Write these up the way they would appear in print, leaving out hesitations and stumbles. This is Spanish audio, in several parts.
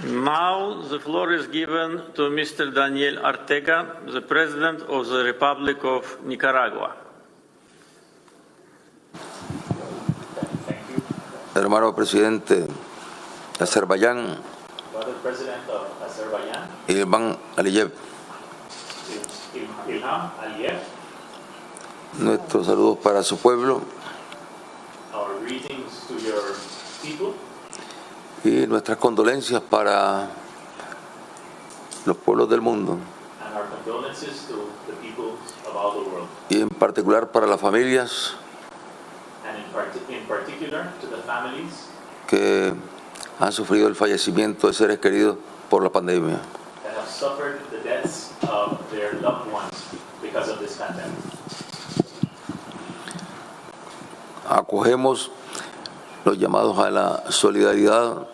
Now the floor is given to Mr. Daniel Ortega, the President of the Republic of Nicaragua. Hermano presidente de Azerbaiyán, Brother President of Azerbaijan, Ilham Aliyev, Ilham Aliyev, nuestros saludos para su pueblo our greetings to your people y nuestras condolencias para los pueblos del mundo and our condolences to the people of all the world, y en particular para las familias and in particular to the families que han sufrido el fallecimiento de seres queridos por la pandemia. that have suffered the deaths of their loved ones because of this pandemic. Acogemos los llamados a la solidaridad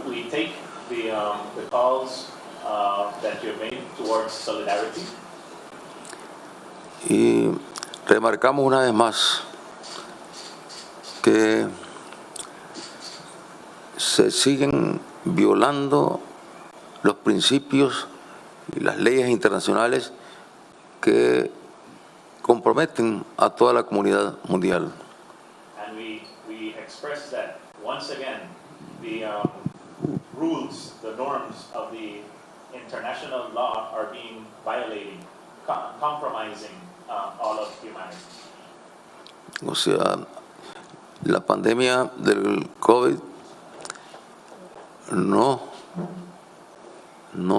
We take the calls that you have made towards solidarity, y remarcamos una vez más que se siguen violando los principios y las leyes internacionales que comprometen a toda la comunidad mundial. and we express that once again the rules, the norms of the international law are being violated, compromising all of humanity. O sea, la pandemia del COVID no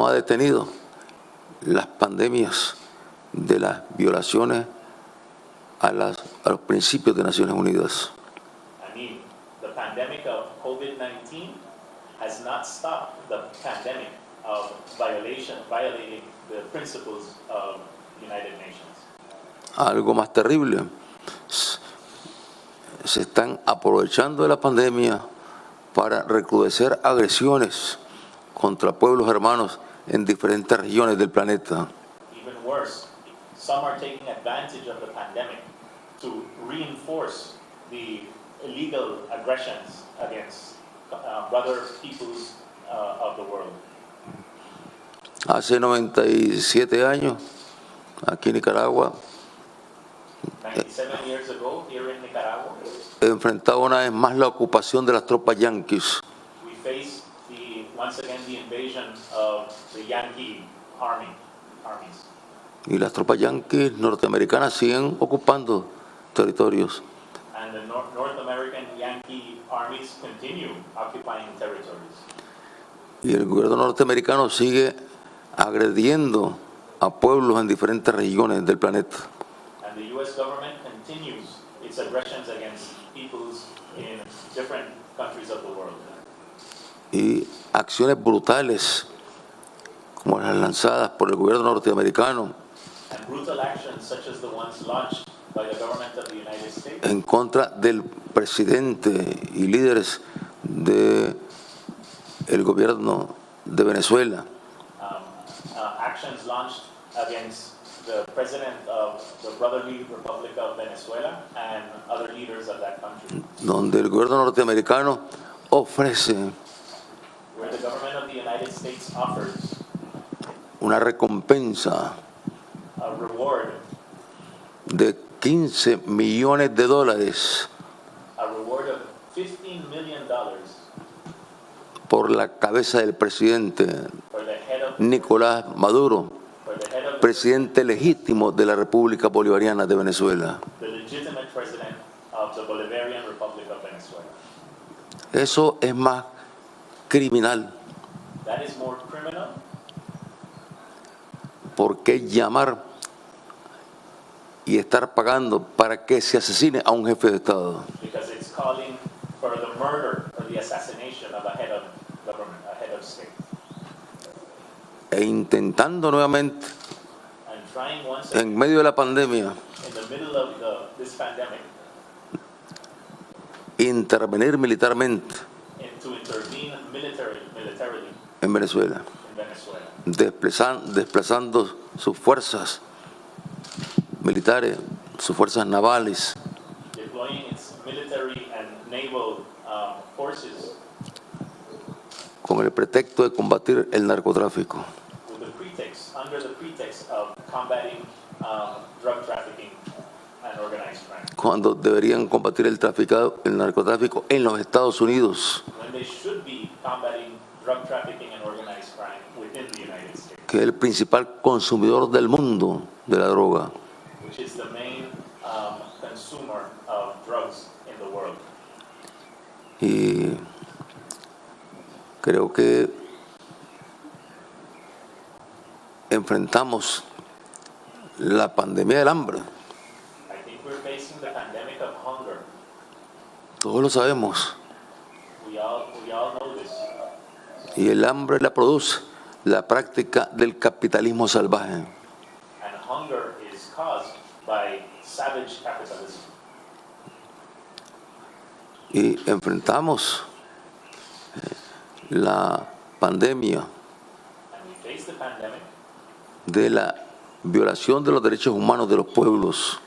ha detenido las pandemias de las violaciones a los principios de Naciones Unidas. I mean, the pandemic of COVID-19 has not stopped the pandemic of violating the principles of United Nations. Algo más terrible, se están aprovechando de la pandemia para recrudecer agresiones contra pueblos hermanos en diferentes regiones del planeta. Even worse, some are taking advantage of the pandemic to reinforce the illegal aggressions against brother peoples of the world. Hace 97 años, aquí en Nicaragua, 97 years ago, here in Nicaragua, enfrentaba una vez más la ocupación de las tropas yanquis. we faced once again the invasion of the Yankee armies. Y las tropas yanquis norteamericanas siguen ocupando territorios. And the North American Yankee armies continue occupying territories. Y el gobierno norteamericano sigue agrediendo a pueblos en diferentes regiones del planeta. And the U.S. government continues its aggressions against peoples in different countries of the world. Y acciones brutales como las lanzadas por el gobierno norteamericano And brutal actions such as the ones launched by the government of the United States en contra del presidente y líderes del gobierno de Venezuela, actions launched against the president of the Brotherly Republic of Venezuela and other leaders of that country, donde el gobierno norteamericano ofrece where the government of the United States offers una recompensa a reward, de $15 millones, a reward of $15 million por la cabeza del presidente for the head of Nicolás Maduro, presidente legítimo de la República Bolivariana de Venezuela. the legitimate president of the Bolivarian Republic of Venezuela. Eso es más criminal. That is more criminal. ¿Por qué llamar y estar pagando para que se asesine a un jefe de Estado? Because it's calling for the murder or the assassination of a head of government, a head of state. E intentando nuevamente, And trying once again, en medio de la pandemia, in the middle of this pandemic, intervenir militarmente and to intervene militarily en Venezuela, in Venezuela, desplazando sus fuerzas militares, sus fuerzas navales, deploying its military and naval forces con el pretexto de combatir el narcotráfico. with the pretext, under the pretext of combating drug trafficking and organized crime, Cuando deberían combatir el narcotráfico en los Estados Unidos, when they should be combating drug trafficking and organized crime within the United States, que es el principal consumidor del mundo de la droga. which is the main consumer of drugs in the world. Y creo que enfrentamos la pandemia del hambre. I think we're facing the pandemic of hunger. Todos lo sabemos. We all know this. Y el hambre la produce la práctica del capitalismo salvaje. And hunger is caused by savage capitalism. Y enfrentamos la pandemia And we face the pandemic de la violación de los derechos humanos de los pueblos.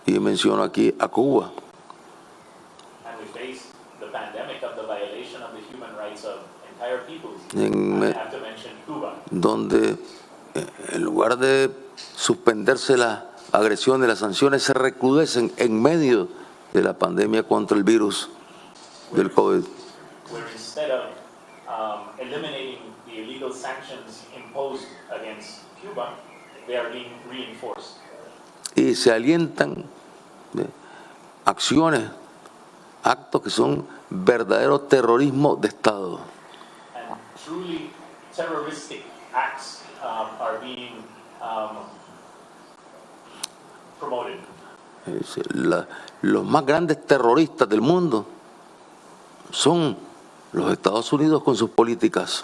Y menciono aquí a Cuba, and we face the pandemic of the violation of the human rights of entire peoples. En- I have to mention Cuba, donde en lugar de suspenderse las agresiones, las sanciones se recrudecen en medio de la pandemia contra el virus del COVID. where instead of eliminating the illegal sanctions imposed against Cuba, they are being reinforced. Y se alientan acciones, actos que son verdadero terrorismo de Estado. And truly terroristic acts are being promoted. Los más grandes terroristas del mundo son los Estados Unidos con sus políticas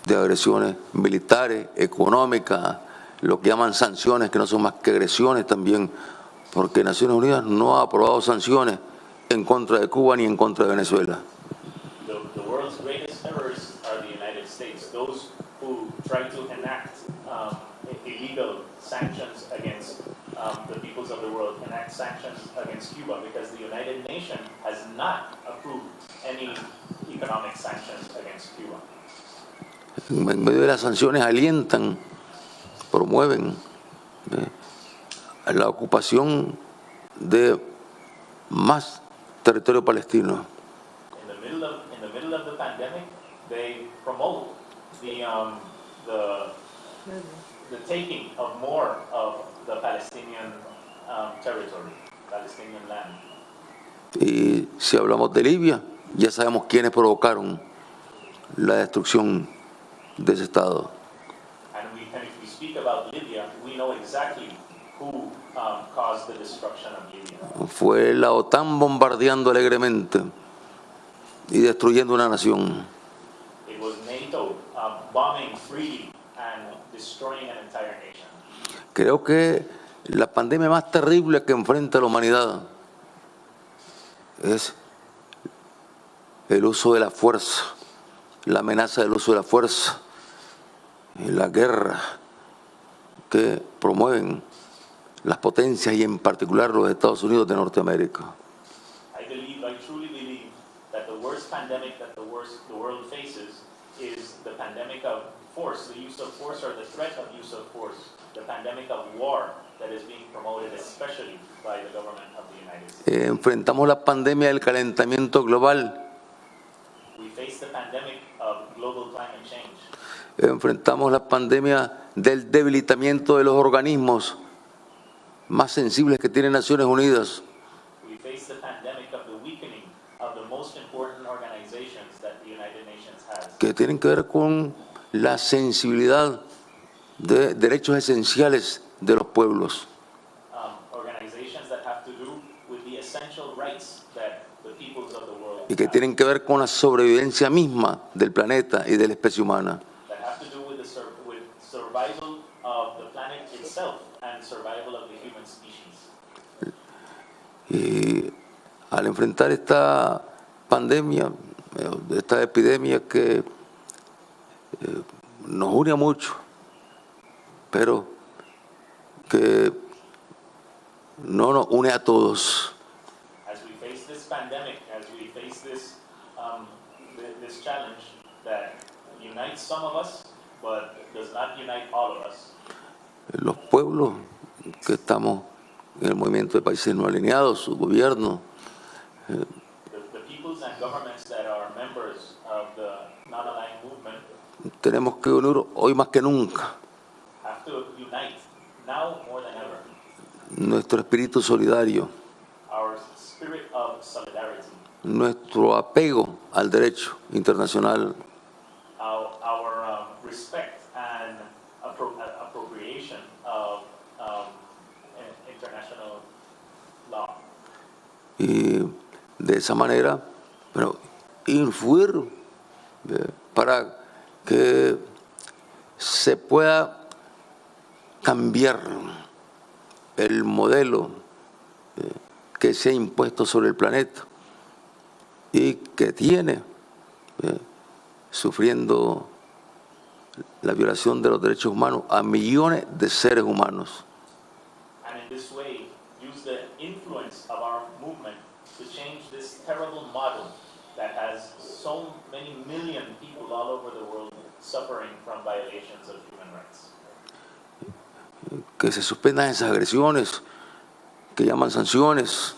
de agresiones militares, económicas, lo que llaman sanciones, que no son más que agresiones también, porque Naciones Unidas no ha aprobado sanciones en contra de Cuba ni en contra de Venezuela. The world's greatest terrorists are the United States, those who try to enact illegal sanctions against the peoples of the world, enact sanctions against Cuba, because the United Nations has not approved any economic sanctions against Cuba. En medio de las sanciones alientan, promueven la ocupación de más territorio palestino. In the middle of the pandemic, they promote the taking of more of the Palestinian territory, Palestinian land. Y si hablamos de Libia, ya sabemos quiénes provocaron la destrucción de ese Estado. And if we speak about Libya, we know exactly who caused the destruction of Libya. Fue la OTAN bombardeando alegremente y destruyendo una nación. It was NATO bombing freely and destroying an entire nation. Creo que la pandemia más terrible que enfrenta la humanidad es el uso de la fuerza, la amenaza del uso de la fuerza y la guerra que promueven las potencias y en particular los Estados Unidos de Norteamérica. I truly believe that the worst pandemic that the world faces is the pandemic of force, the use of force or the threat of use of force, the pandemic of war that is being promoted especially by the government of the United States. Enfrentamos la pandemia del calentamiento global, We face the pandemic of global climate change. enfrentamos la pandemia del debilitamiento de los organismos más sensibles que tiene Naciones Unidas, We face the pandemic of the weakening of the most important organizations that the United Nations has, que tienen que ver con la sensibilidad de derechos esenciales de los pueblos. organizations that have to do with the essential rights that the peoples of the world Y que have, tienen que ver con la sobrevivencia misma del planeta y de la especie humana. that have to do with with survival of the planet itself and survival of the human species. Y al enfrentar esta pandemia, esta epidemia que nos une a mucho, pero que no nos une a todos. As we face this pandemic, as we face this this challenge that unites some of us, but does not unite all of us. Los pueblos que estamos en el movimiento de países no alineados, su gobierno, The peoples and governments that are members of the non-aligned movement tenemos que unir hoy más que nunca have to unite now more than ever. nuestro espíritu solidario, Our spirit of solidarity, nuestro apego al derecho internacional, our respect and appropriation of international law. y de esa manera, pero influir para que se pueda cambiar el modelo que se ha impuesto sobre el planeta y que tiene sufriendo la violación de los derechos humanos a millones de seres humanos. And in this way, use the influence of our movement to change this terrible model that has so many million people all over the world suffering from violations of human rights. Que se suspendan esas agresiones que llaman sanciones,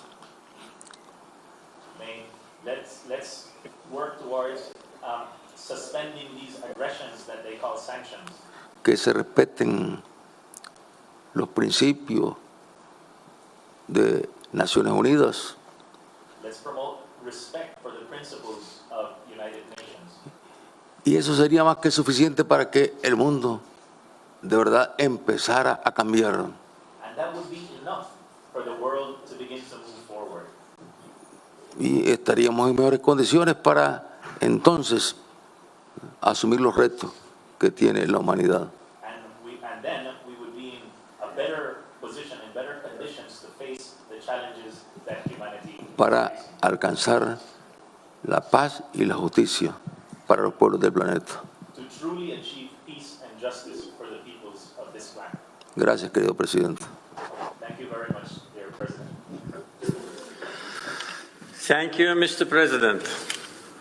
Let's work towards suspending these aggressions that they call sanctions. que se respeten los principios de Naciones Unidas Let's promote respect for the principles of United Nations. y eso sería más que suficiente para que el mundo de verdad empezara a cambiar. And that would be enough for the world to begin to move forward. Y estaríamos en mejores condiciones para entonces asumir los retos que tiene la humanidad. And then we would be in a better position, in better conditions to face the challenges that humanity Para faces. alcanzar la paz y la justicia para los pueblos del planeta. To truly achieve peace and justice for the peoples of this planet. Gracias, querido presidente. Thank you very much, dear President. Thank you, Mr. President.